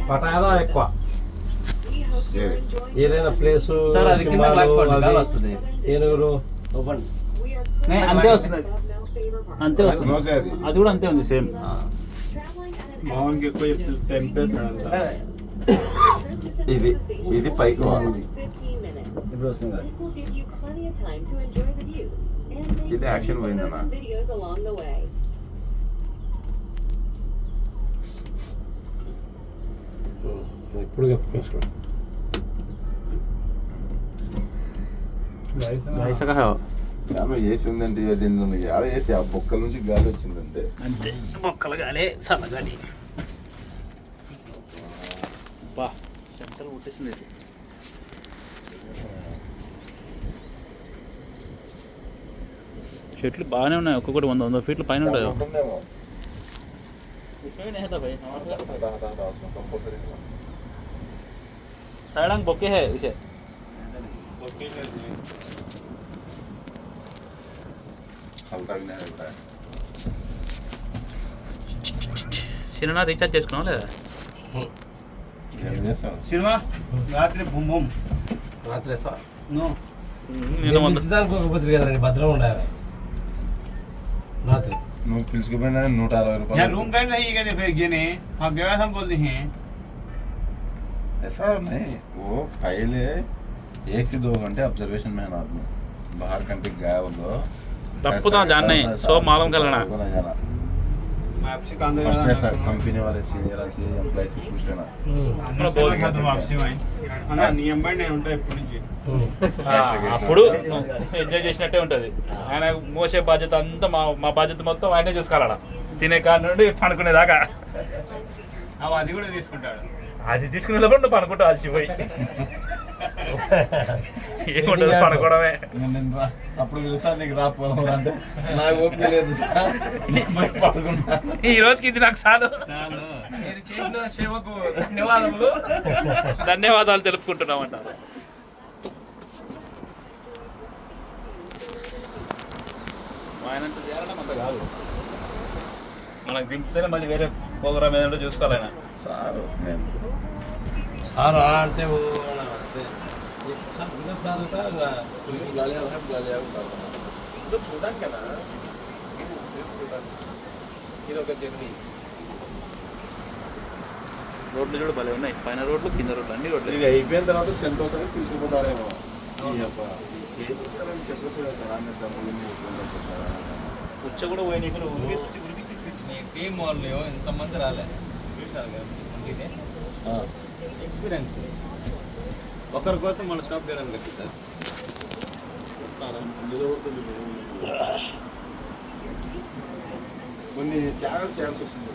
పటాదా ఎక్కువ ఏది? ఏదైనా ప్లేసు సార్ అది కింద బ్లాక్ పడుతుంది గాలి వస్తుంది ఏనుగులు అంతే వస్తుంది అంతే వస్తుంది రోజే అది. అది కూడా అంతే ఉంది సేమ్ మామూలుగా ఎక్కువ చెప్తుంది టెంపరేచర్ ఇది ఇది పైకి పోవాలి. ఇప్పుడు వస్తుంది కదా. ఇది యాక్షన్ పోయిందన్నా. ఇప్పుడు చెప్పుకోవచ్చు గాలి ఏసి ఉందంటే దీన్ని ఆడ వేసి ఆ బొక్కల నుంచి గాలి వచ్చిందంటే అంతే మొక్కలు గాలి చల్లగాలి బా చెమటలు పుట్టేసింది ఇది. చెట్లు బాగానే ఉన్నాయి ఒక్కొక్కటి 100 ఫీట్ల పైన ఉంటుంది ఉంటుందేమో. साइड बोके है इसे हल्का भी नहीं रहता है. సినిమా రీఛార్జ్ చేసుకున్నావు లేదా ఏం చేస్తాను? సినిమా రాత్రి బుమ్ బుమ్ రాత్రి సార్ నో నేను 100 పిలిచడానికి ఒక పత్రిక కదండి భద్రం ఉండాలి రాత్రి నువ్వు పిలుచుకుపోయిందని 160 यहाँ रूम रुपये. का नहीं गए फिर गिने हाँ व्यवस्था हम बोलते हैं ऐसा नहीं, वो पहले 1 से 2 घंटे ऑब्जर्वेशन में है ना आदमी. बाहर कंट्री गया वो तो तब तो जानना ही, सो मालूम कर लेना. मैं आपसे काम फर्स्ट ऐसा कंपनी वाले सीनियर से एम्प्लॉय से पूछ लेना. अपना बोल गया तुम आपसे भाई అన్న నియం బై నేను ఉంటా ఎప్పటి నుంచి అప్పుడు ఎంజాయ్ చేసినట్టే ఉంటుంది ఆయన మోసే బాధ్యత అంతా మా బాధ్యత మొత్తం ఆయనే చూసుకోవాలడా తినే కాడ నుండి పనుకునేదాకా అది కూడా తీసుకుంటాడు అది తీసుకునే లోపల నువ్వు పనుకుంటావు అలసిపోయి ఏముంటుంది పనుకోవడమే అప్పుడు పిలుస్తా నీకు రాపోవడం అంటే నాకు ఓపిక లేదు సార్. పడుకుంటా. ఈ రోజుకి ఇది నాకు చాలు మీరు చేసిన సేవకు ధన్యవాదములు ధన్యవాదాలు తెలుపుకుంటున్నాం అంటారు ఆయనంత చేరడం అంత కాదు మనకు దింపితేనే మళ్ళీ వేరే ప్రోగ్రామ్ ఏదంటే చూసుకోవాలి ఆయన సారు నేను సార్ అంటే సార్ చూడండి కదా ఇది ఒక జర్నీ రోడ్లు చూడ భలే ఉన్నాయి పైన రోడ్లు కింద రోడ్లు అన్ని రోడ్లు ఇక అయిపోయిన తర్వాత సెంటోస్ అని తీసుకుపోతారేమో. ఉచ్చ కూడా పోయి నీకు టీం వాళ్ళు ఎంతమంది రాలే చూసినారు కదా ఎక్స్పీరియన్స్ ఒకరి కోసం మన స్టాప్ చేయడానికి లేదు సార్ కొన్ని త్యాగాలు చేయాల్సి వస్తుంది.